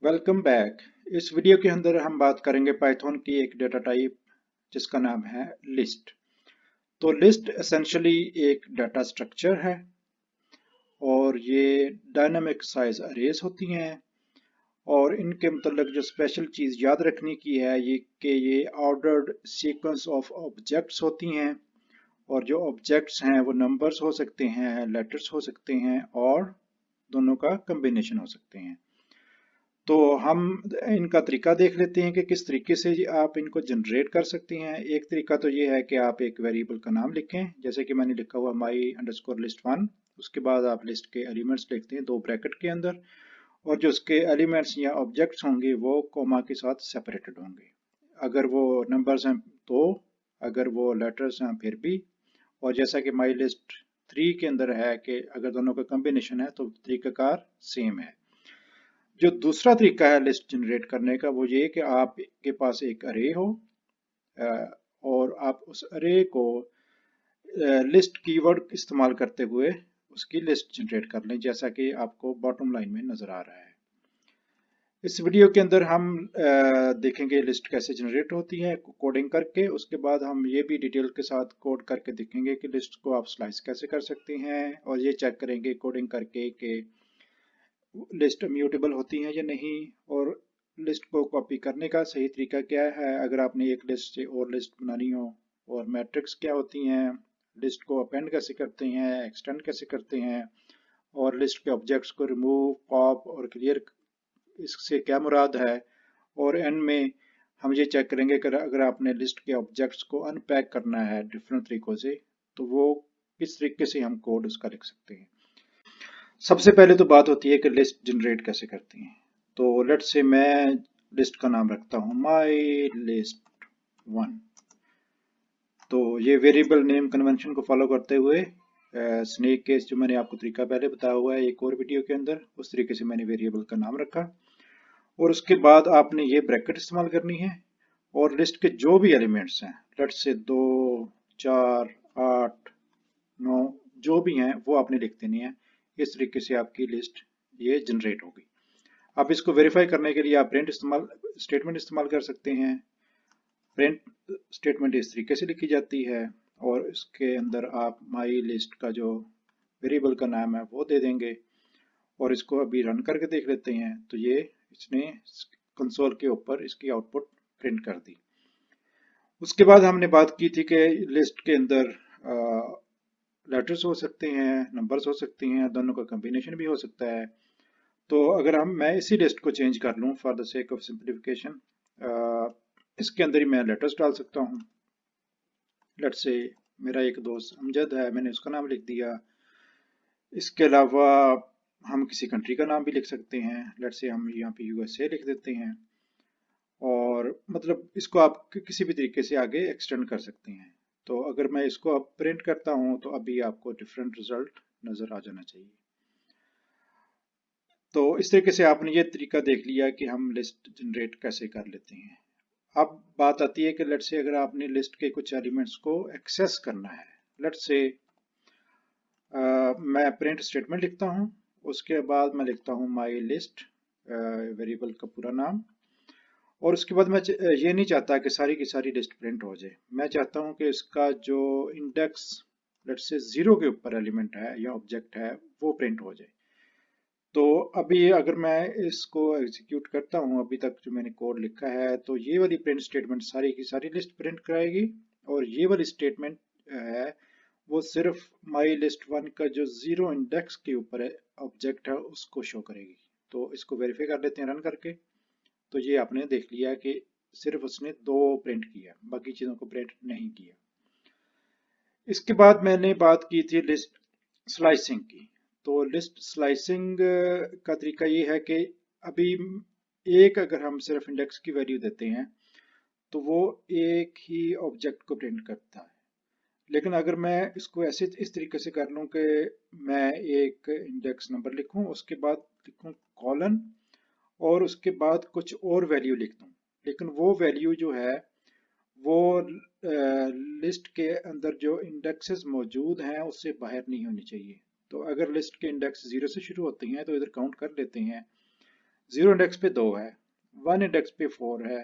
Welcome back. इस video के अंदर हम बात करेंगे पाइथन की एक डेटा टाइप जिसका नाम है लिस्ट। तो लिस्ट एसेंशियली एक डाटा स्ट्रक्चर है और ये डायनामिक साइज अरेज होती हैं और इनके मतलब जो स्पेशल चीज़ याद रखने की है ये ऑर्डर्ड सीक्वेंस ऑफ ऑब्जेक्ट्स होती हैं और जो ऑब्जेक्ट्स हैं वो नंबर्स हो सकते हैं, लेटर्स हो सकते हैं और दोनों का कम्बिनेशन हो सकते हैं। तो हम इनका तरीका देख लेते हैं कि किस तरीके से आप इनको जनरेट कर सकते हैं। एक तरीका तो ये है कि आप एक वेरिएबल का नाम लिखें, जैसे कि मैंने लिखा हुआ my_list1। उसके बाद आप लिस्ट के एलिमेंट्स लिखते हैं 2 ब्रैकेट के अंदर और जो उसके एलिमेंट्स या ऑब्जेक्ट्स होंगे वो कॉमा के साथ सेपरेटेड होंगे। अगर वो नंबर्स हैं तो, अगर वो लेटर्स हैं फिर भी। और जैसा कि my_list3 के अंदर है कि अगर दोनों का कम्बिनेशन है तो तरीकाकार सेम है। जो दूसरा तरीका है लिस्ट जनरेट करने का वो ये कि आपके पास एक अरे हो और आप उस अरे को लिस्ट कीवर्ड इस्तेमाल करते हुए उसकी लिस्ट जनरेट कर लें, जैसा कि आपको बॉटम लाइन में नजर आ रहा है। इस वीडियो के अंदर हम देखेंगे लिस्ट कैसे जनरेट होती है कोडिंग करके। उसके बाद हम ये भी डिटेल के साथ कोड करके देखेंगे कि लिस्ट को आप स्लाइस कैसे कर सकते हैं और ये चेक करेंगे कोडिंग करके कि लिस्ट म्यूटेबल होती हैं या नहीं और लिस्ट को कॉपी करने का सही तरीका क्या है अगर आपने एक लिस्ट से और लिस्ट बनानी हो, और मैट्रिक्स क्या होती हैं, लिस्ट को अपेंड कैसे करते हैं, एक्सटेंड कैसे करते हैं और लिस्ट के ऑब्जेक्ट्स को रिमूव, पॉप और क्लियर इससे क्या मुराद है। और एंड में हम ये चेक करेंगे कि अगर आपने लिस्ट के ऑब्जेक्ट्स को अनपैक करना है डिफरेंट तरीकों से तो वो किस तरीके से हम कोड उसका लिख सकते हैं। सबसे पहले तो बात होती है कि लिस्ट जनरेट कैसे करती हैं। तो लेट्स से मैं लिस्ट का नाम रखता हूँ my_list1। तो ये वेरिएबल नेम कन्वेंशन को फॉलो करते हुए स्नेक केस जो मैंने आपको तरीका पहले बताया हुआ है एक और वीडियो के अंदर, उस तरीके से मैंने वेरिएबल का नाम रखा और उसके बाद आपने ये ब्रैकेट इस्तेमाल करनी है और लिस्ट के जो भी एलिमेंट्स हैं लेट्स से 2, 4, 8, 9 जो भी हैं वो आपने लिख देनी है। इस तरीके से आपकी लिस्ट ये जनरेट होगी। आप इसको वेरीफाई करने के लिए आप प्रिंट स्टेटमेंट इस्तेमाल कर सकते हैं। प्रिंट स्टेटमेंट इस तरीके से लिखी जाती है और इसके अंदर आप माई लिस्ट का जो वेरिएबल का नाम है वो दे देंगे और इसको अभी रन करके देख लेते हैं। तो ये इसने कंसोल के ऊपर इसकी आउटपुट प्रिंट कर दी। उसके बाद हमने बात की थी कि लिस्ट के अंदर लेटर्स हो सकते हैं, नंबर्स हो सकती हैं, दोनों का कम्बिनेशन भी हो सकता है। तो अगर मैं इसी लिस्ट को चेंज कर लूँ for the sake of simplification, इसके अंदर ही मैं लेटर्स डाल सकता हूँ। लेट्स से मेरा एक दोस्त अमजद है, मैंने उसका नाम लिख दिया। इसके अलावा हम किसी कंट्री का नाम भी लिख सकते हैं। लेट्स से हम यहाँ पे USA लिख देते हैं और मतलब इसको आप किसी भी तरीके से आगे एक्सटेंड कर सकते हैं। तो अगर मैं इसको अब प्रिंट करता हूँ तो अभी आपको डिफरेंट रिजल्ट नज़र आ जाना चाहिए। तो इस तरीके से आपने ये तरीका देख लिया कि हम लिस्ट जनरेट कैसे कर लेते हैं। अब बात आती है कि लेट्स से अगर आपने लिस्ट के कुछ एलिमेंट्स को एक्सेस करना है, लेट्स से मैं प्रिंट स्टेटमेंट लिखता हूँ, उसके बाद मैं लिखता हूँ माई लिस्ट वेरिएबल का पूरा नाम और उसके बाद मैं ये नहीं चाहता कि सारी की सारी लिस्ट प्रिंट हो जाए। मैं चाहता हूँ कि इसका जो इंडेक्स लेट्स से 0 के ऊपर एलिमेंट है या ऑब्जेक्ट है वो प्रिंट हो जाए। तो अभी अगर मैं इसको एग्जीक्यूट करता हूँ, अभी तक जो मैंने कोड लिखा है, तो ये वाली प्रिंट स्टेटमेंट सारी की सारी लिस्ट प्रिंट कराएगी और ये वाली स्टेटमेंट है वो सिर्फ माई लिस्ट 1 का जो 0 इंडेक्स के ऊपर है ऑब्जेक्ट है उसको शो करेगी। तो इसको वेरीफाई कर लेते हैं रन करके। तो ये आपने देख लिया कि सिर्फ उसने 2 प्रिंट किया, बाकी चीज़ों को प्रिंट नहीं किया। इसके बाद मैंने बात की थी लिस्ट स्लाइसिंग की। तो लिस्ट स्लाइसिंग का तरीका ये है कि अभी एक अगर हम सिर्फ इंडेक्स की वैल्यू देते हैं तो वो एक ही ऑब्जेक्ट को प्रिंट करता है। लेकिन अगर मैं इसको ऐसे इस तरीके से कर लूँ कि मैं एक इंडेक्स नंबर लिखूँ, उसके बाद लिखूँ कॉलन और उसके बाद कुछ और वैल्यू लिख दूँ, लेकिन वो वैल्यू जो है वो लिस्ट के अंदर जो इंडेक्सेस मौजूद हैं उससे बाहर नहीं होनी चाहिए। तो अगर लिस्ट के इंडेक्स 0 से शुरू होते हैं तो इधर काउंट कर लेते हैं 0 इंडेक्स पे 2 है, 1 इंडेक्स पे 4 है,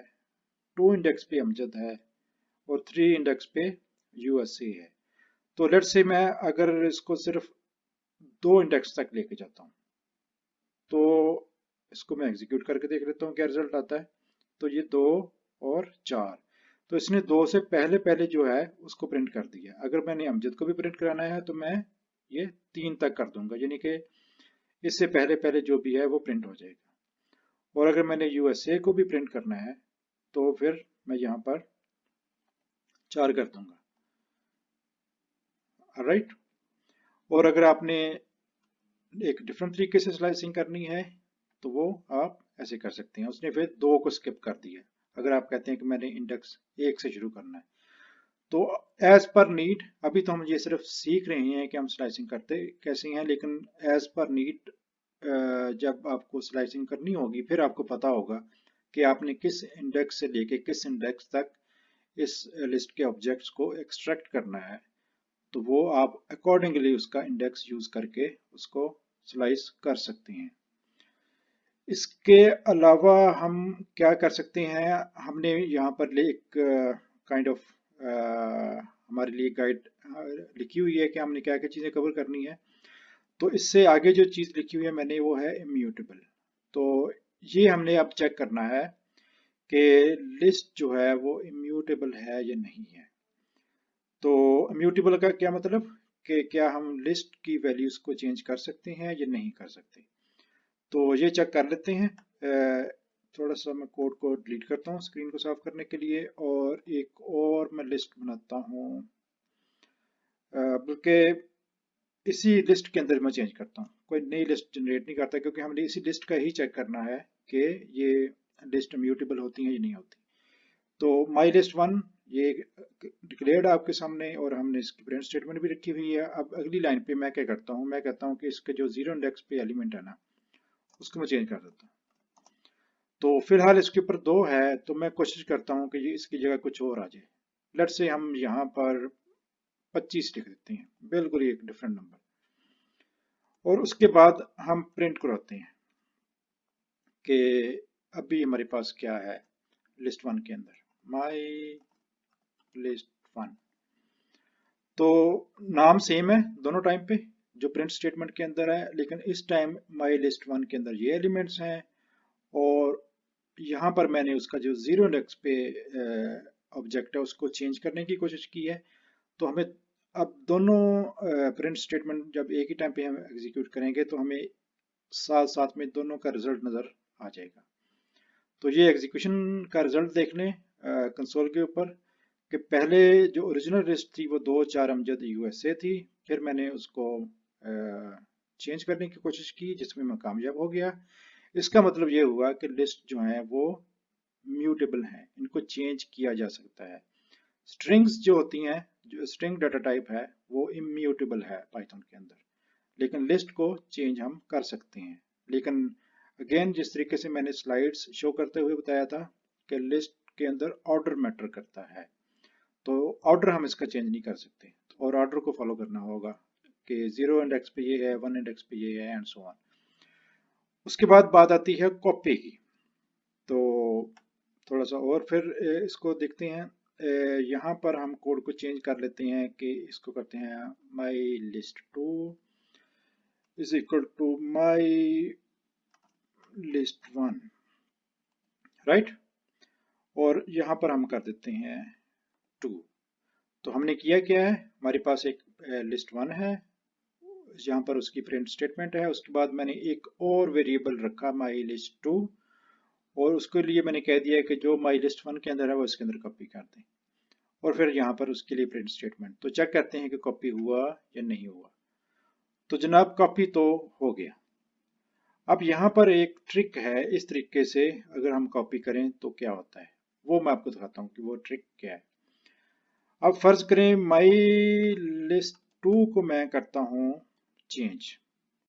2 इंडेक्स पे अमजद है और 3 इंडेक्स पे यूएसए है। तो लेट्स से मैं अगर इसको सिर्फ 2 इंडेक्स तक लेके जाता हूँ तो इसको मैं एग्जीक्यूट करके देख लेता हूँ क्या रिजल्ट आता है। तो ये 2 और 4, तो इसने 2 से पहले पहले जो है उसको प्रिंट कर दिया। अगर मैंने अमजद को भी प्रिंट कराना है तो मैं ये 3 तक कर दूंगा, यानी कि इससे पहले पहले जो भी है वो प्रिंट हो जाएगा। और अगर मैंने यूएसए को भी प्रिंट करना है तो फिर मैं यहाँ पर 4 कर दूंगा। राइट। और अगर आपने एक डिफरेंट तरीके से स्लाइसिंग करनी है तो वो आप ऐसे कर सकते हैं। उसने फिर 2 को स्किप कर दिया। अगर आप कहते हैं कि मैंने इंडेक्स 1 से शुरू करना है तो एज पर नीड, अभी तो हम ये सिर्फ सीख रहे हैं कि हम स्लाइसिंग करते कैसे हैं, लेकिन एज पर नीड जब आपको स्लाइसिंग करनी होगी फिर आपको पता होगा कि आपने किस इंडेक्स से लेके किस इंडेक्स तक इस लिस्ट के ऑब्जेक्ट्स को एक्सट्रैक्ट करना है। तो वो आप अकॉर्डिंगली उसका इंडेक्स यूज करके उसको स्लाइस कर सकते हैं। इसके अलावा हम क्या कर सकते हैं, हमने यहाँ पर एक काइंड ऑफ हमारे लिए गाइड लिखी हुई है कि हमने क्या क्या चीज़ें कवर करनी है। तो इससे आगे जो चीज़ लिखी हुई है मैंने वो है इम्यूटेबल। तो ये हमने अब चेक करना है कि लिस्ट जो है वो इम्यूटेबल है या नहीं है। तो इम्यूटेबल का क्या मतलब कि क्या हम लिस्ट की वैल्यूज को चेंज कर सकते हैं या नहीं कर सकते। तो ये चेक कर लेते हैं। थोड़ा सा मैं कोड को डिलीट करता हूँ स्क्रीन को साफ करने के लिए, और एक और मैं लिस्ट बनाता हूँ, बल्कि इसी लिस्ट के अंदर मैं चेंज करता हूँ, कोई नई लिस्ट जनरेट नहीं करता, क्योंकि हमने इसी लिस्ट का ही चेक करना है कि ये लिस्ट इम्यूटेबल होती है या नहीं होती। तो माई लिस्ट 1 ये डिक्लेयर्ड आपके सामने, और हमने इसकी प्रिंट स्टेटमेंट भी रखी हुई है। अब अगली लाइन पे मैं क्या करता हूँ, मैं कहता हूँ कि इसके जो 0 इंडेक्स पे एलिमेंट है ना उसको मैं चेंज कर देता हूँ। तो फिलहाल इसके ऊपर 2 है, तो मैं कोशिश करता हूँ कि ये इसकी जगह कुछ और आ जाए। लेट्स से हम यहाँ पर 25 लिख देते हैं, बिल्कुल एक डिफरेंट नंबर। और उसके बाद हम प्रिंट कराते हैं कि अभी हमारे पास क्या है लिस्ट 1 के अंदर, माई लिस्ट 1। तो नाम सेम है दोनों टाइम पे जो प्रिंट स्टेटमेंट के अंदर है, लेकिन इस टाइम माई लिस्ट 1 के अंदर ये एलिमेंट्स हैं, और यहाँ पर मैंने उसका जो 0 इंडेक्स पे ऑब्जेक्ट है उसको चेंज करने की कोशिश की है। तो हमें अब दोनों प्रिंट स्टेटमेंट जब एक ही टाइम पे हम एग्जीक्यूट करेंगे तो हमें साथ साथ में दोनों का रिजल्ट नज़र आ जाएगा। तो ये एग्जीक्यूशन का रिजल्ट देख लें कंसोल के ऊपर कि पहले जो ओरिजिनल लिस्ट थी वो 2 4 अमजद यूएसए थी, फिर मैंने उसको चेंज करने की कोशिश की जिसमें मैं कामयाब हो गया। इसका मतलब ये हुआ कि लिस्ट जो है वो म्यूटेबल है, इनको चेंज किया जा सकता है। स्ट्रिंग्स जो होती हैं, जो स्ट्रिंग डाटा टाइप है वो इम्यूटेबल है पाइथन के अंदर, लेकिन लिस्ट को चेंज हम कर सकते हैं। लेकिन अगेन जिस तरीके से मैंने स्लाइड्स शो करते हुए बताया था कि लिस्ट के अंदर ऑर्डर मैटर करता है, तो ऑर्डर हम इसका चेंज नहीं कर सकते, और ऑर्डर को फॉलो करना होगा कि 0 इंडेक्स पे ये है, 1 इंडेक्स पे ये है, एंड सो ऑन। उसके बाद बात आती है कॉपी की। तो थोड़ा सा और फिर इसको देखते हैं। यहाँ पर हम कोड को चेंज कर लेते हैं कि इसको करते हैं my list 2 is equal to my list 1, right. और यहाँ पर हम कर देते हैं 2। तो हमने किया क्या है, हमारे पास एक लिस्ट 1 है, यहाँ पर उसकी प्रिंट स्टेटमेंट है। उसके बाद मैंने एक और वेरिएबल रखा माई लिस्ट 2, और उसके लिए मैंने कह दिया कि जो माई लिस्ट 1 के अंदर है वो इसके अंदर कॉपी कर दें, और फिर यहाँ पर उसके लिए प्रिंट स्टेटमेंट। तो चेक करते हैं कि कॉपी हुआ या नहीं हुआ। तो जनाब कॉपी तो हो गया। अब यहाँ पर एक ट्रिक है, इस तरीके से अगर हम कॉपी करें तो क्या होता है वो मैं आपको दिखाता हूँ कि वो ट्रिक क्या है। अब फर्ज करें माई लिस्ट 2 को मैं करता हूँ चेंज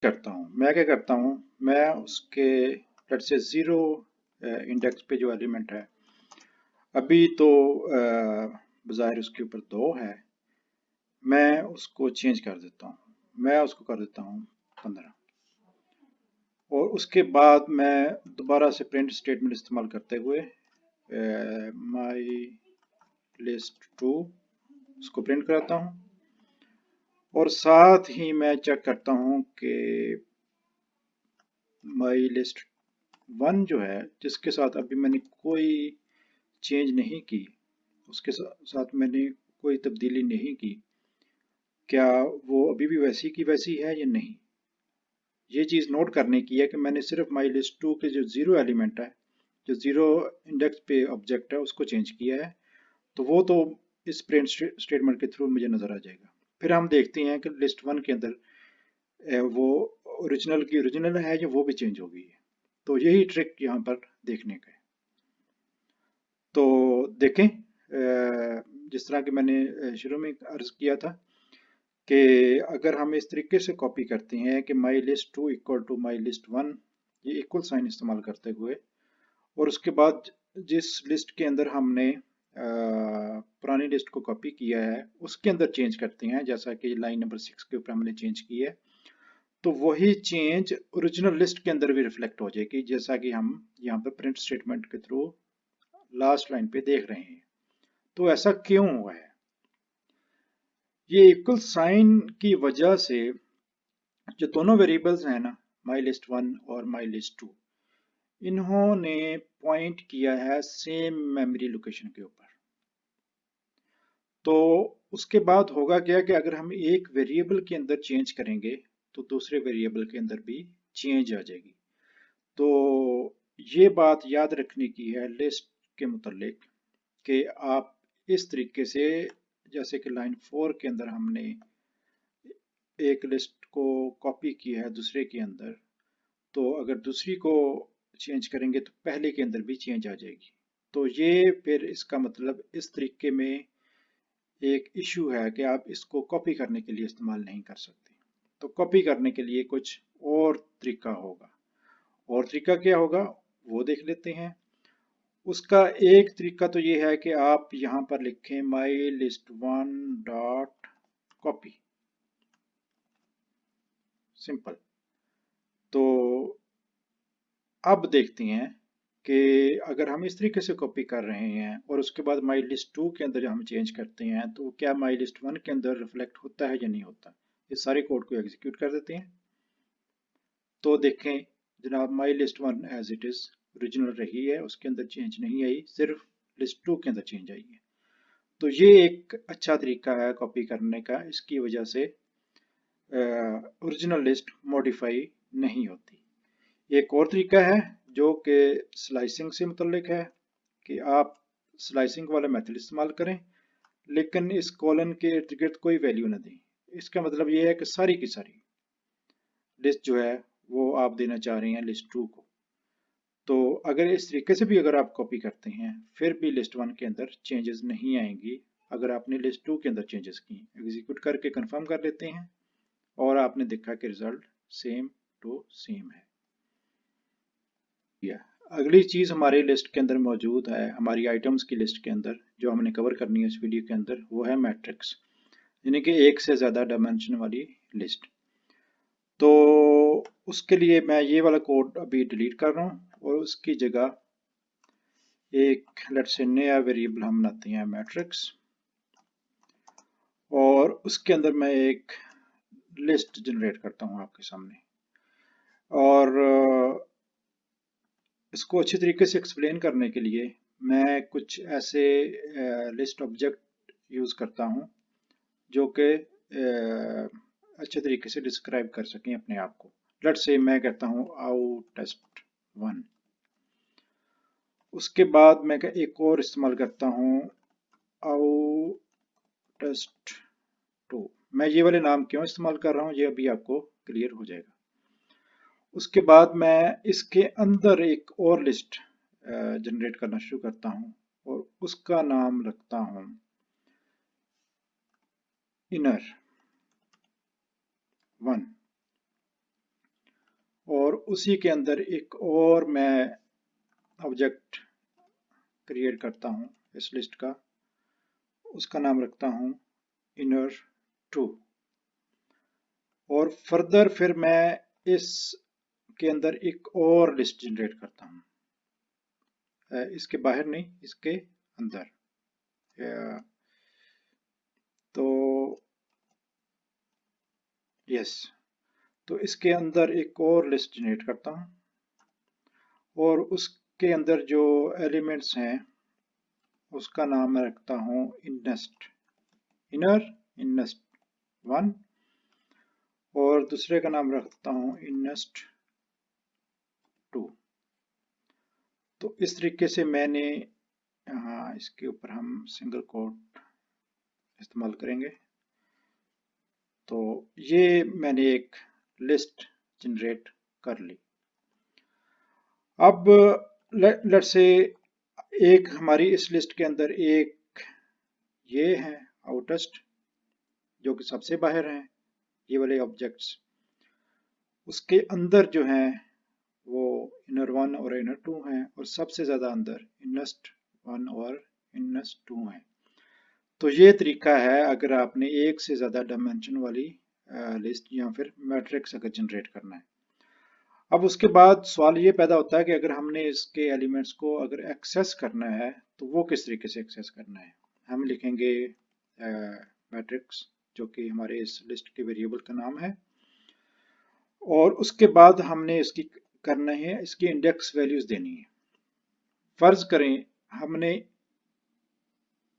करता हूँ। मैं क्या करता हूँ, मैं उसके लेट्स से 0 इंडेक्स पे जो एलिमेंट है अभी तो बज़ाहिर उसके ऊपर 2 है, मैं उसको चेंज कर देता हूँ, मैं उसको कर देता हूँ 15। और उसके बाद मैं दोबारा से प्रिंट स्टेटमेंट इस्तेमाल करते हुए माई लिस्ट टू उसको प्रिंट कराता हूँ और साथ ही मैं चेक करता हूँ कि माई लिस्ट वन जो है जिसके साथ अभी मैंने कोई चेंज नहीं की, उसके साथ मैंने कोई तब्दीली नहीं की, क्या वो अभी भी वैसी की वैसी है या नहीं। ये चीज़ नोट करने की है कि मैंने सिर्फ माई लिस्ट टू के जो ज़ीरो एलिमेंट है, जो ज़ीरो इंडेक्स पे ऑब्जेक्ट है, उसको चेंज किया है, तो वो तो इस प्रिंट स्टेटमेंट के थ्रू मुझे नज़र आ जाएगा। फिर हम देखते हैं कि लिस्ट वन के अंदर वो ओरिजिनल की ओरिजिनल है या वो भी चेंज हो गई है। तो यही ट्रिक यहाँ पर देखने का है। तो देखें जिस तरह कि मैंने शुरू में अर्ज किया था कि अगर हम इस तरीके से कॉपी करते हैं कि my list two equal to my list one, ये इक्वल साइन इस्तेमाल करते हुए, और उसके बाद जिस लिस्ट के अंदर हमने पुरानी लिस्ट को कॉपी किया है उसके अंदर चेंज करते हैं, जैसा कि लाइन नंबर 6 के ऊपर हमने चेंज की है, तो वही चेंज ओरिजिनल लिस्ट के अंदर भी रिफ्लेक्ट हो जाएगी, जैसा कि हम यहाँ पर प्रिंट स्टेटमेंट के थ्रू लास्ट लाइन पे देख रहे हैं। तो ऐसा क्यों हुआ है? ये इक्वल साइन की वजह से जो दोनों वेरिएबल्स हैं ना, माई लिस्ट वन और माई लिस्ट टू, इन्होंने पॉइंट किया है सेम मेमोरी लोकेशन के ऊपर। तो उसके बाद होगा क्या कि अगर हम एक वेरिएबल के अंदर चेंज करेंगे तो दूसरे वेरिएबल के अंदर भी चेंज आ जाएगी। तो ये बात याद रखने की है लिस्ट के मुतालिक कि आप इस तरीके से, जैसे कि लाइन 4 के अंदर हमने एक लिस्ट को कॉपी किया है दूसरे के अंदर, तो अगर दूसरी को चेंज करेंगे तो पहले के अंदर भी चेंज आ जाएगी। तो ये फिर इसका मतलब इस तरीके में एक इशू है कि आप इसको कॉपी करने के लिए इस्तेमाल नहीं कर सकते। तो कॉपी करने के लिए कुछ और तरीका होगा, और तरीका क्या होगा वो देख लेते हैं। उसका एक तरीका तो ये है कि आप यहाँ पर लिखें माई list one dot copy, simple. तो अब देखते हैं कि अगर हम इस तरीके से कॉपी कर रहे हैं और उसके बाद माई लिस्ट टू के अंदर हम चेंज करते हैं तो क्या माई लिस्ट वन के अंदर रिफ्लेक्ट होता है या नहीं होता। इस सारे कोड को एग्जीक्यूट कर देते हैं। तो देखें जनाब, my list one as it is original रही है, उसके अंदर चेंज नहीं आई, सिर्फ लिस्ट टू के अंदर चेंज आई है। तो ये एक अच्छा तरीका है कॉपी करने का, इसकी वजह से ओरिजिनल लिस्ट मॉडिफाई नहीं होती। एक और तरीका है जो कि स्लाइसिंग से मुतल्लिक है कि आप स्लाइसिंग वाला मेथड इस्तेमाल करें, लेकिन इस कॉलन के इर्द गिर्द कोई वैल्यू ना दें। इसका मतलब ये है कि सारी की सारी लिस्ट जो है वो आप देना चाह रहे हैं लिस्ट टू को। तो अगर इस तरीके से भी अगर आप कॉपी करते हैं फिर भी लिस्ट वन के अंदर चेंजेस नहीं आएंगी अगर आपने लिस्ट टू के अंदर चेंजेस किए। एग्जीक्यूट करके कंफर्म कर लेते हैं और आपने देखा कि रिजल्ट सेम टू सेम है। अगली चीज़ हमारी लिस्ट के अंदर मौजूद है, हमारी आइटम्स की लिस्ट के अंदर जो हमने कवर करनी है इस वीडियो के अंदर, वो है मैट्रिक्स, यानी कि एक से ज़्यादा डायमेंशन वाली लिस्ट। तो उसके लिए मैं ये वाला कोड अभी डिलीट कर रहा हूँ और उसकी जगह एक लेट्स से नया वेरिएबल हम बनाते हैं मैट्रिक्स, और उसके अंदर मैं एक लिस्ट जनरेट करता हूँ आपके सामने। और इसको अच्छी तरीके से एक्सप्लेन करने के लिए मैं कुछ ऐसे लिस्ट ऑब्जेक्ट यूज़ करता हूँ जो कि अच्छे तरीके से डिस्क्राइब कर सकें अपने आप को। लेट्स से मैं कहता हूँ आउट टेस्ट वन। उसके बाद मैं एक और इस्तेमाल करता हूँ आउट टेस्ट टू। मैं ये वाले नाम क्यों इस्तेमाल कर रहा हूँ ये अभी आपको क्लियर हो जाएगा। उसके बाद मैं इसके अंदर एक और लिस्ट जनरेट करना शुरू करता हूँ और उसका नाम रखता हूँ इनर वन, और उसी के अंदर एक और मैं ऑब्जेक्ट क्रिएट करता हूँ इस लिस्ट का, उसका नाम रखता हूँ इनर टू। और फर्दर फिर मैं इस के अंदर एक और लिस्ट जनरेट करता हूँ, इसके बाहर नहीं, इसके अंदर। तो यस, तो इसके अंदर एक और लिस्ट जनरेट करता हूँ और उसके अंदर जो एलिमेंट्स हैं उसका नाम मैं रखता हूँ इननेस्ट इनर, इननेस्ट 1, और दूसरे का नाम रखता हूँ इननेस्ट 2। तो इस तरीके से मैंने यहाँ इसके ऊपर हम सिंगल कोट इस्तेमाल करेंगे। तो ये मैंने एक लिस्ट जनरेट कर ली। अब लेट्स से एक हमारी इस लिस्ट के अंदर एक ये है आउटेस्ट जो कि सबसे बाहर है, ये वाले ऑब्जेक्ट्स। उसके अंदर जो है वो इनर 1 और इनर 2 हैं, और सबसे ज़्यादा अंदर इननेस्ट 1 और इननेस्ट 2 हैं। तो ये तरीका है अगर आपने एक से ज़्यादा डायमेंशन वाली लिस्ट या फिर मैट्रिक्स अगर जनरेट करना है। अब उसके बाद सवाल ये पैदा होता है कि अगर हमने इसके एलिमेंट्स को अगर एक्सेस करना है तो वो किस तरीके से एक्सेस करना है। हम लिखेंगे मैट्रिक्स जो कि हमारे इस लिस्ट के वेरिएबल का नाम है, और उसके बाद हमने इसकी करना है, इसकी इंडेक्स वैल्यूज देनी है। फर्ज करें हमने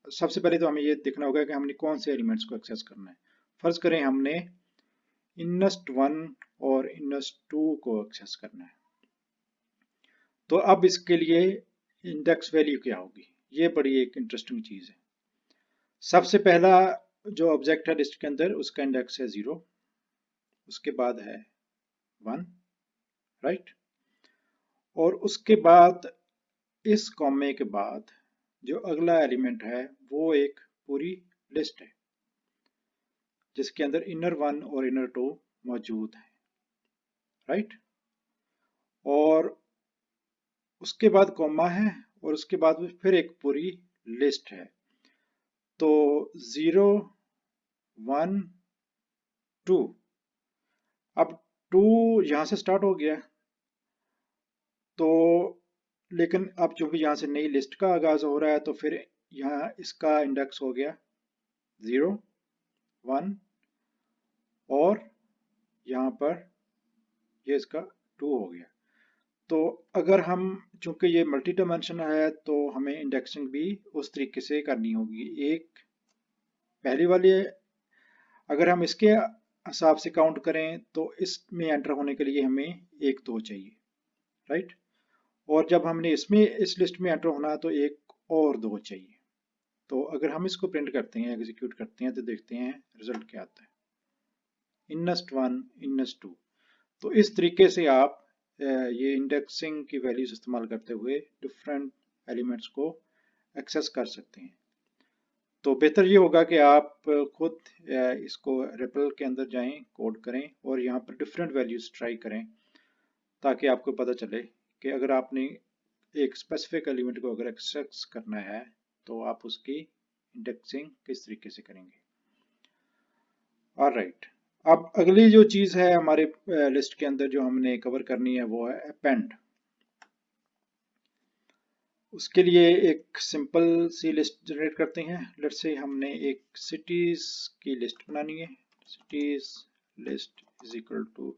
सबसे पहले तो हमें ये देखना होगा कि हमने कौन से एलिमेंट्स को एक्सेस करना है। फर्ज करें हमने इननेस्ट 1 और इननेस्ट 2 को एक्सेस करना है, तो अब इसके लिए इंडेक्स वैल्यू क्या होगी, ये बड़ी एक इंटरेस्टिंग चीज है। सबसे पहला जो ऑब्जेक्ट है लिस्ट के अंदर उसका इंडेक्स है 0, उसके बाद है 1, राइट, और उसके बाद इस कॉमे के बाद जो अगला एलिमेंट है वो एक पूरी लिस्ट है जिसके अंदर इनर 1 और इनर 2 मौजूद है, राइट, और उसके बाद कॉमा है और उसके बाद फिर एक पूरी लिस्ट है। तो 0 1 2, अब 2 यहां से स्टार्ट हो गया, तो लेकिन अब चूंकि यहाँ से नई लिस्ट का आगाज हो रहा है तो फिर यहाँ इसका इंडेक्स हो गया 0 1, और यहाँ पर ये इसका 2 हो गया। तो अगर हम चूंकि ये मल्टी डायमेंशनल है तो हमें इंडेक्सिंग भी उस तरीके से करनी होगी। एक पहली वाली अगर हम इसके हिसाब से काउंट करें तो इसमें एंटर होने के लिए हमें 1 2 चाहिए, राइट, और जब हमने इसमें इस लिस्ट में एंटर होना तो 1 और 2 चाहिए। तो अगर हम इसको प्रिंट करते हैं, एग्जीक्यूट करते हैं, तो देखते हैं रिजल्ट क्या आता है, इननेस्ट 1 इननेस्ट 2। तो इस तरीके से आप ये इंडेक्सिंग की वैल्यूज इस्तेमाल करते हुए डिफरेंट एलिमेंट्स को एक्सेस कर सकते हैं। तो बेहतर ये होगा कि आप खुद इसको रेपल के अंदर जाएं, कोड करें और यहाँ पर डिफरेंट वैल्यूज ट्राई करें, ताकि आपको पता चले कि अगर आपने एक स्पेसिफिक एलिमेंट को अगर एक्सेस करना है तो आप उसकी इंडेक्सिंग किस तरीके से करेंगे। ऑलराइट, अब अगली जो चीज है हमारे लिस्ट के अंदर जो हमने कवर करनी है वो है अपेंड। उसके लिए एक सिंपल सी लिस्ट जनरेट करते हैं। लेट्स से हमने एक सिटीज की लिस्ट बनानी है, cities list is equal to,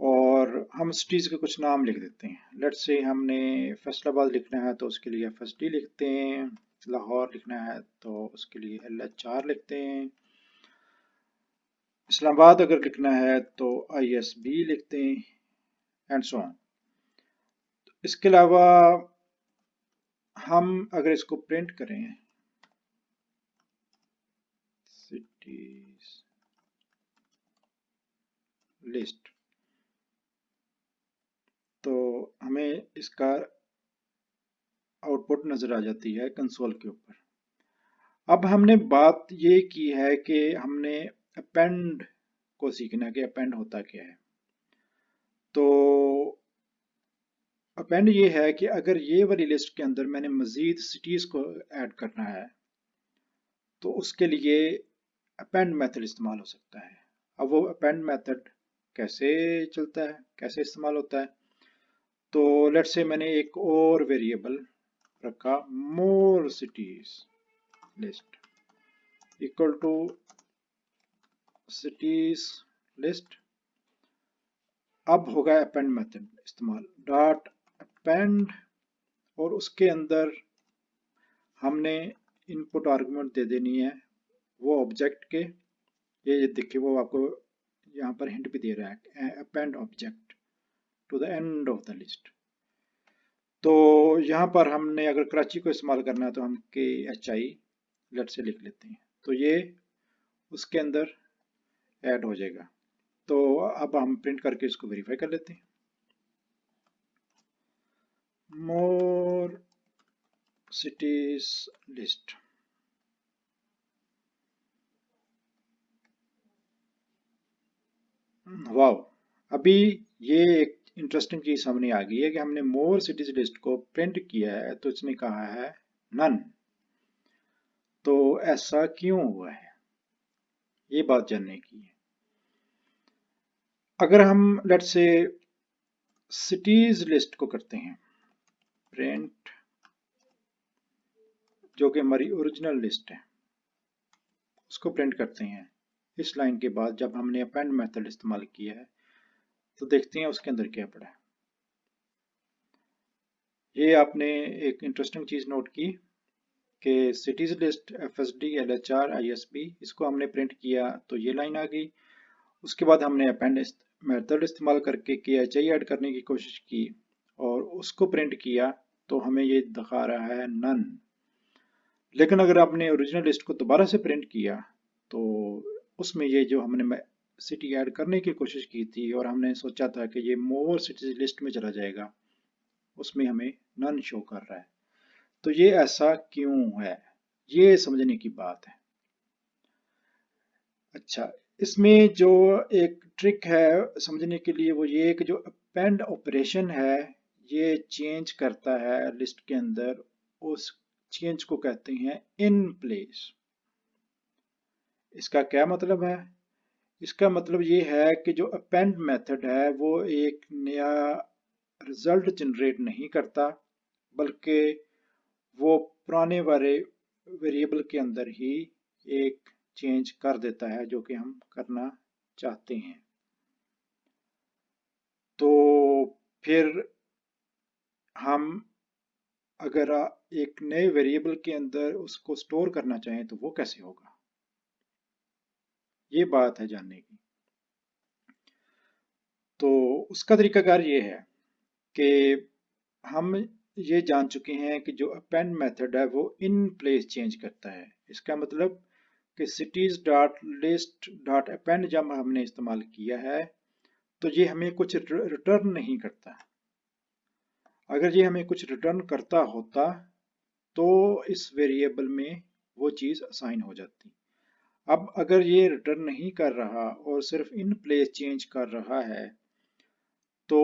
और हम सिटीज के कुछ नाम लिख देते हैं। लेट्स से हमने फैसलाबाद लिखना है तो उसके लिए FSD लिखते हैं, लाहौर लिखना है तो उसके लिए LHR लिखते हैं, इस्लामाबाद अगर लिखना है तो ISB लिखते हैं, एंड सो ऑन। इसके अलावा हम अगर इसको प्रिंट करें सिटीज लिस्ट तो हमें इसका आउटपुट नजर आ जाती है कंसोल के ऊपर। अब हमने बात ये की है कि हमने अपेंड को सीखना है कि अपेंड होता क्या है। तो अपेंड ये है कि अगर ये वाली लिस्ट के अंदर मैंने मजीद सिटीज को ऐड करना है तो उसके लिए अपेंड मेथड इस्तेमाल हो सकता है। अब वो अपेंड मेथड कैसे चलता है, कैसे इस्तेमाल होता है। तो लेट्स से मैंने एक और वेरिएबल रखा more cities list equal to cities list. अब होगा अपेंड मेथड इस्तेमाल, डॉट अपेंड, और उसके अंदर हमने इनपुट आर्गुमेंट दे देनी है वो ऑब्जेक्ट के, ये देखिए वो आपको यहाँ पर हिंट भी दे रहा है, append object to the end of the list. तो यहाँ पर हमने अगर कराची को इस्तेमाल करना है तो हम KHI लेट से लिख लेते हैं, तो ये उसके अंदर ऐड हो जाएगा। तो अब हम प्रिंट करके इसको वेरीफाई कर लेते हैं। मोर सिटीज लिस्ट, वाओ, अभी ये एक इंटरेस्टिंग चीज सामने आ गई है कि हमने मोर सिटीज लिस्ट को प्रिंट किया है तो इसने कहा है नन। तो ऐसा क्यों हुआ है, ये बात जानने की है। अगर हम लेट से सिटीज लिस्ट को करते हैं प्रिंट, जो कि हमारी ओरिजिनल लिस्ट है, उसको प्रिंट करते हैं इस लाइन के बाद जब हमने अपेंड मेथड इस्तेमाल किया है, तो देखते हैं उसके अंदर क्या पड़ा है। ये आपने एक इंटरेस्टिंग चीज नोट की कि cities list FSD LHR ISB, इसको हमने प्रिंट किया तो ये लाइन आ गई। उसके बाद हमने अपेंड मेथड इस्तेमाल करके KHI ऐड करने की कोशिश की और उसको प्रिंट किया तो हमें ये दिखा रहा है नन। लेकिन अगर आपने ओरिजिनल लिस्ट को दोबारा से प्रिंट किया तो उसमें ये जो हमने सिटी ऐड करने की कोशिश की थी और हमने सोचा था कि ये मोर सिटीज लिस्ट में चला जाएगा, उसमें हमें नन शो कर रहा है। तो ये ऐसा क्यों है, ये समझने की बात है। अच्छा, इसमें जो एक ट्रिक है समझने के लिए वो ये कि जो अपेंड ऑपरेशन है ये चेंज करता है लिस्ट के अंदर, उस चेंज को कहते हैं इन प्लेस। इसका क्या मतलब है, इसका मतलब ये है कि जो अपेंड मेथड है वो एक नया रिजल्ट जनरेट नहीं करता, बल्कि वो पुराने वाले वेरिएबल के अंदर ही एक चेंज कर देता है जो कि हम करना चाहते हैं। तो फिर हम अगर एक नए वेरिएबल के अंदर उसको स्टोर करना चाहें तो वो कैसे होगा, ये बात है जानने की। तो उसका तरीकाकार ये है कि हम ये जान चुके हैं कि जो अपेंड मेथड है वो इन प्लेस चेंज करता है। इसका मतलब कि cities dot list dot append जब हमने इस्तेमाल किया है तो ये हमें कुछ रिटर्न नहीं करता। अगर ये हमें कुछ रिटर्न करता होता तो इस वेरिएबल में वो चीज़ असाइन हो जाती। अब अगर ये रिटर्न नहीं कर रहा और सिर्फ इन प्लेस चेंज कर रहा है तो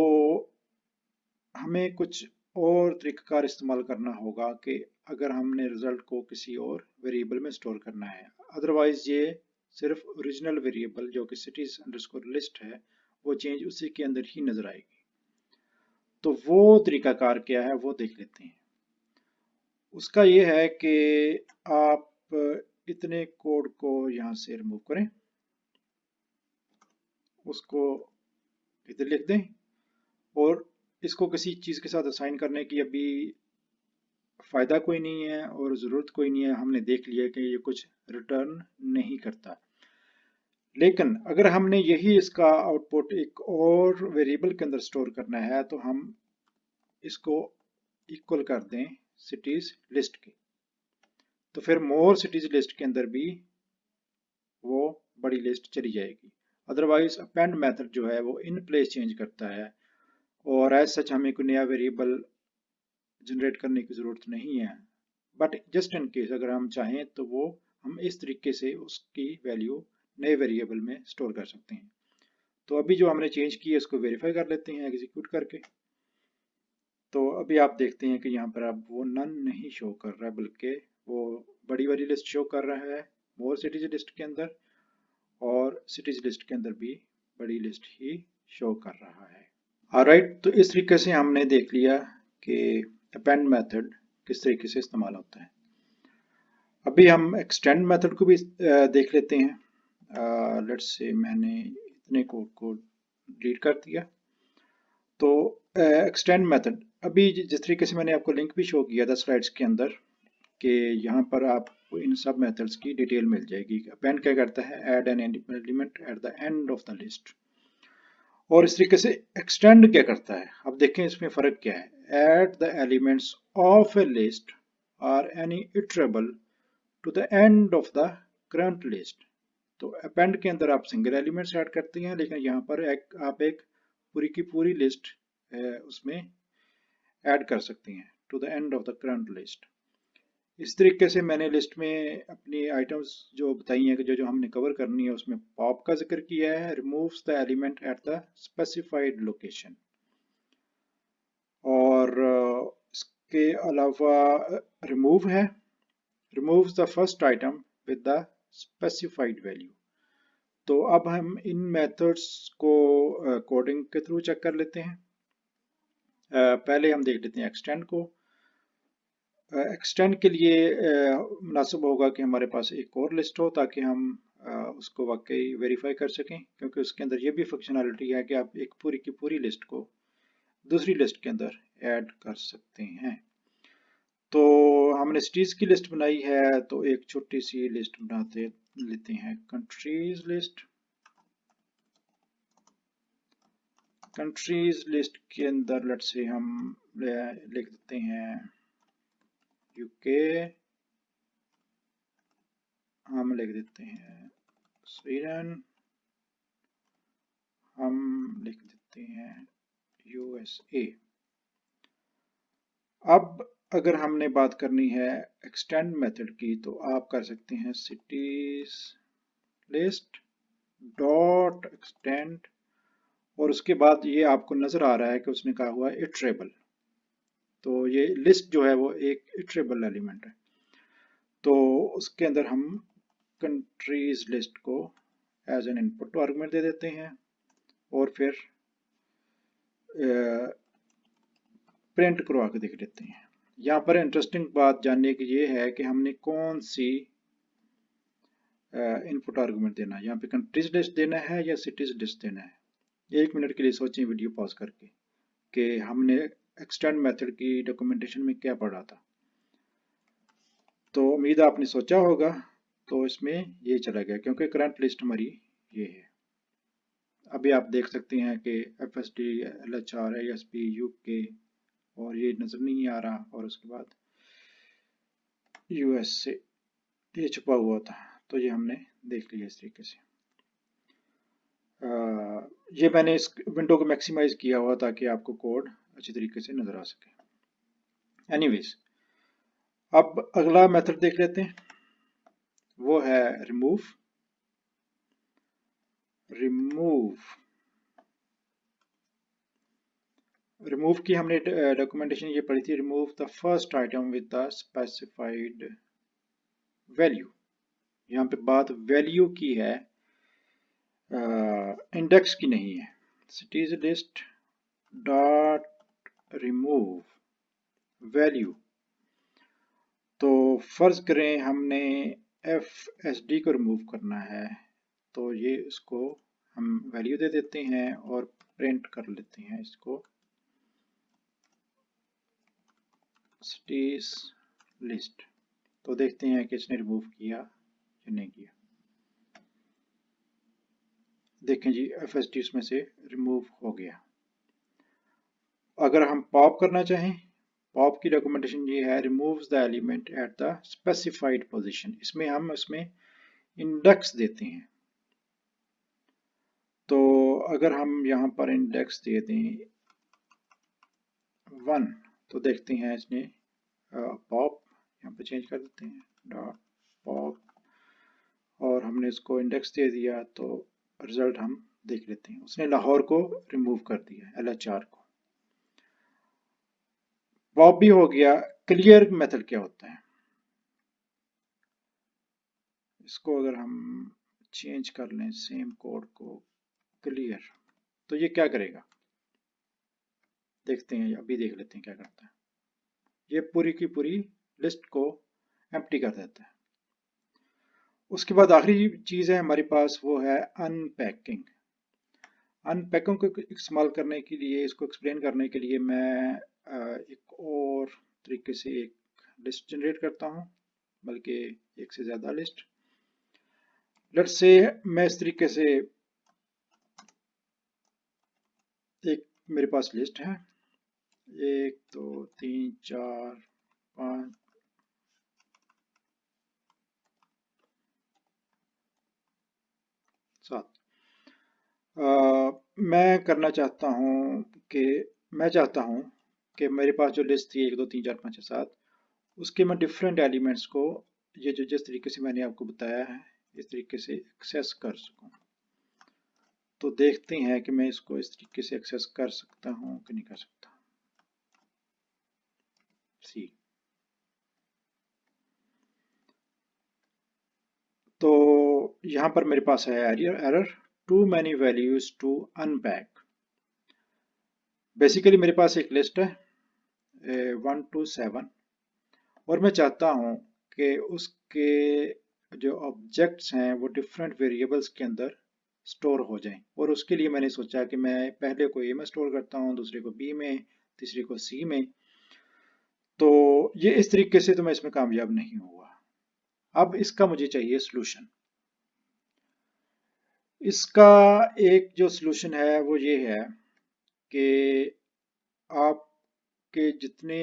हमें कुछ और तरीक़ाकार इस्तेमाल करना होगा कि अगर हमने रिजल्ट को किसी और वेरिएबल में स्टोर करना है। अदरवाइज ये सिर्फ ओरिजिनल वेरिएबल जो कि cities अंडरस्कोर लिस्ट है वो चेंज उसी के अंदर ही नजर आएगी। तो वो तरीकाकार क्या है वो देख लेते हैं। उसका ये है कि आप इतने कोड को यहाँ से रिमूव करें, उसको इधर लिख दें और इसको किसी चीज़ के साथ असाइन करने की अभी फ़ायदा कोई नहीं है और ज़रूरत कोई नहीं है। हमने देख लिया कि ये कुछ रिटर्न नहीं करता। लेकिन अगर हमने यही इसका आउटपुट एक और वेरिएबल के अंदर स्टोर करना है तो हम इसको इक्वल कर दें सिटीज़ लिस्ट के, तो फिर मोर सिटीज़ लिस्ट के अंदर भी वो बड़ी लिस्ट चली जाएगी। अदरवाइज अपेंड मेथड जो है वो इन प्लेस चेंज करता है और एज सच हमें कोई नया वेरिएबल जनरेट करने की ज़रूरत नहीं है। बट जस्ट इन केस अगर हम चाहें तो वो हम इस तरीके से उसकी वैल्यू नए वेरिएबल में स्टोर कर सकते हैं। तो अभी जो हमने चेंज किया उसको वेरीफाई कर लेते हैं एग्जीक्यूट करके। तो अभी आप देखते हैं कि यहाँ पर अब वो नन नहीं शो कर रहा है बल्कि वो बड़ी वाली लिस्ट शो कर रहा है मोर सिटीज लिस्ट के अंदर और सिटीज लिस्ट के अंदर भी बड़ी लिस्ट ही शो कर रहा है। ऑलराइट, तो इस तरीके से हमने देख लिया कि अपेंड मेथड किस तरीके से इस्तेमाल होता है। अभी हम एक्सटेंड मेथड को भी देख लेते हैं। लेट्स से मैंने इतने कोड को डिलीट कर दिया। तो एक्सटेंड मेथड, अभी जिस तरीके से मैंने आपको लिंक भी शो किया था स्लाइड्स के अंदर कि यहाँ पर आपको इन सब मेथड्स की डिटेल मिल जाएगी। अपेंड क्या करता है, add an element at the end of the list. और इस तरीके से एक्सटेंड क्या करता है, अब देखें इसमें फर्क क्या है। Add the elements of a list और any iterable to the end of the current list. तो अपेंड के अंदर आप सिंगल एलिमेंट्स ऐड करते हैं, लेकिन यहाँ पर आप एक पूरी की पूरी लिस्ट उसमें ऐड कर सकते हैं to the end of the current list. इस तरीके से मैंने लिस्ट में अपनी आइटम्स जो बताई हैं कि जो हमने कवर करनी है, उसमें पॉप का जिक्र किया है, removes the element at the specified location. और इसके अलावा रिमूव है, removes the first item with the specified value। तो अब हम इन मेथड्स को कोडिंग के थ्रू चेक कर लेते हैं। पहले हम देख लेते हैं एक्सटेंड को। एक्सटेंड के लिए मुनासिब होगा कि हमारे पास एक और लिस्ट हो ताकि हम उसको वाकई वेरीफाई कर सकें, क्योंकि उसके अंदर ये भी फंक्शनैलिटी है कि आप एक पूरी की पूरी लिस्ट को दूसरी लिस्ट के अंदर ऐड कर सकते हैं। तो हमने सिटीज की लिस्ट बनाई है, तो एक छोटी सी लिस्ट बनाते लेते हैं, कंट्रीज लिस्ट। कंट्रीज लिस्ट के अंदर लेट्स से हम लिख देते हैं यूके, हम लिख देते हैं स्वीडन, हम लिख देते हैं यूएसए। अब अगर हमने बात करनी है एक्सटेंड मेथड की, तो आप कर सकते हैं सिटीज लिस्ट डॉट एक्सटेंड, और उसके बाद ये आपको नजर आ रहा है कि उसने कहा हुआ है इटरेबल। तो ये लिस्ट जो है वो एक इटरेबल एलिमेंट है। तो उसके अंदर हम कंट्रीज लिस्ट को एज एन इनपुट आर्गुमेंट दे देते हैं और फिर प्रिंट करवा के देख लेते हैं। यहाँ पर इंटरेस्टिंग बात जानने की ये है कि हमने कौन सी इनपुट आर्गुमेंट देना है। यहाँ पे कंट्रीज लिस्ट देना है या सिटीज लिस्ट देना है। 1 मिनट के लिए सोचें वीडियो पॉज करके कि हमने एक्सटेंड मेथड की डॉक्यूमेंटेशन में क्या पढ़ा था। तो उम्मीद आपने सोचा होगा, तो इसमें ये चला गया क्योंकि करंट लिस्ट हमारी ये है। अभी आप देख सकते हैं कि FSD, LHR, ASP, UK, और ये नजर नहीं आ रहा, और उसके बाद US से ये छुपा हुआ था। तो ये हमने देख लिया इस तरीके से। ये मैंने इस विंडो को मैक्सिमाइज किया हुआ ताकि आपको कोड अच्छी तरीके से नजर आ सके। एनीवेज, अब अगला मेथड देख लेते हैं, वो है रिमूव। रिमूव की हमने डॉक्यूमेंटेशन ये पढ़ी थी, remove the first item with the specified value. यहाँ पे बात वैल्यू की है, इंडेक्स की नहीं है। Cities list dot remove value. तो फर्ज करें हमने FSD को रिमूव करना है, तो ये इसको हम वैल्यू दे देते हैं और प्रिंट कर लेते हैं इसको सिटीज लिस्ट। तो देखते हैं कि इसने रिमूव किया या नहीं किया। देखें जी, FSD इसमें से रिमूव हो गया। अगर हम पॉप करना चाहें, पॉप की डॉक्यूमेंटेशन ये है, removes the element at the specified position. इसमें हम इंडेक्स देते हैं। तो अगर हम यहाँ पर इंडेक्स दे दें 1, तो देखते हैं इसने पॉप, यहाँ पे चेंज कर देते हैं डॉट पॉप, और हमने इसको इंडेक्स दे दिया, तो रिजल्ट हम देख लेते हैं। उसने लाहौर को रिमूव कर दिया, LHR को। पॉप भी हो गया। क्लियर मेथड क्या होता है, इसको अगर हम चेंज कर लें सेम कोड को, क्लियर। तो ये क्या करेगा, देखते हैं, अभी देख लेते हैं क्या करता है। ये पूरी की पूरी लिस्ट को एम्प्टी कर देता है। उसके बाद आखिरी चीज़ है हमारे पास, वो है अनपैकिंग। अनपैकिंग को इस्तेमाल करने के लिए, इसको एक्सप्लेन करने के लिए मैं एक और तरीके से एक लिस्ट जनरेट करता हूँ, बल्कि एक से ज़्यादा लिस्ट। लेट्स से मैं इस तरीके से एक मेरे पास लिस्ट है, 1 2 3 4 5 7। मैं करना चाहता हूँ कि मैं चाहता हूँ कि मेरे पास जो लिस्ट थी 1 2 3 4 5 6 7, उसके मैं डिफरेंट एलिमेंट्स को, ये जो जिस तरीके से मैंने आपको बताया है, इस तरीके से एक्सेस कर सकूँ। तो देखते हैं कि मैं इसको इस तरीके से एक्सेस कर सकता हूँ कि नहीं कर सकता। सी, तो यहाँ पर मेरे पास है error, too many values to unpack. Basically मेरे पास एक लिस्ट है 1 to 7, और मैं चाहता हूँ कि उसके जो ऑब्जेक्ट्स हैं वो डिफरेंट वेरिएबल्स के अंदर स्टोर हो जाएं। और उसके लिए मैंने सोचा कि मैं पहले को ए में स्टोर करता हूँ, दूसरे को बी में, तीसरे को सी में। तो ये इस तरीके से तो मैं इसमें कामयाब नहीं हुआ। अब इसका मुझे चाहिए सॉल्यूशन। इसका एक जो सॉल्यूशन है वो ये है कि आपके जितने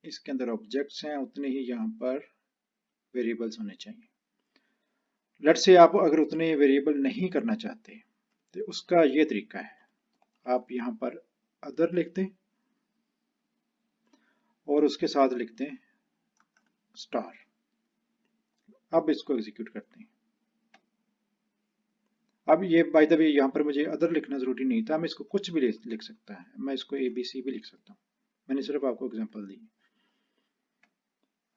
इसके अंदर ऑब्जेक्ट्स हैं उतने ही यहाँ पर वेरिएबल्स होने चाहिए। लेट्स से आप अगर उतने वेरिएबल नहीं करना चाहते तो उसका ये तरीका है, आप यहाँ पर अदर लिखते हैं और उसके साथ लिखते हैं स्टार। अब इसको एग्जीक्यूट करते हैं। अब ये बाय द वे यहाँ पर मुझे अदर लिखना जरूरी नहीं था, मैं इसको कुछ भी लिख सकता है, मैं इसको ABC भी लिख सकता हूँ। मैंने सिर्फ आपको एग्जांपल दी।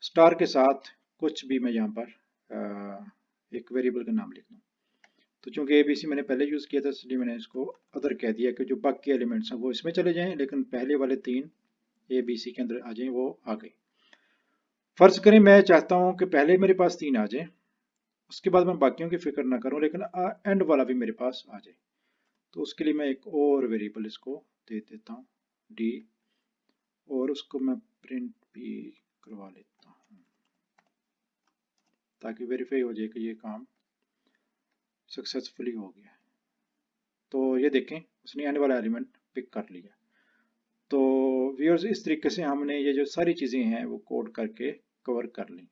स्टार के साथ कुछ भी मैं यहाँ पर एक वेरिएबल का नाम लिख दूँ। तो चूंकि ABC मैंने पहले यूज़ किया था, इसलिए मैंने इसको अदर कह दिया कि जो बाकी एलिमेंट्स हैं वो इसमें चले जाएं, लेकिन पहले वाले 3 ABC के अंदर आ जाएं, वो आ गए। फर्ज करें मैं चाहता हूं कि पहले मेरे पास 3 आ जाए, उसके बाद मैं बाकियों की फिक्र ना करूं, लेकिन एंड वाला भी मेरे पास आ जाए। तो उसके लिए मैं एक और वेरिएबल इसको दे देता हूं D, और उसको मैं प्रिंट भी करवा लेता हूं ताकि वेरीफाई हो जाए कि ये काम सक्सेसफुली हो गया। तो ये देखें, उसने एंड वाला एलिमेंट पिक कर लिया। तो व्यूअर्स, इस तरीके से हमने ये जो सारी चीज़ें हैं वो कोड करके कवर कर ली।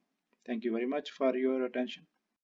Thank you very much for your attention.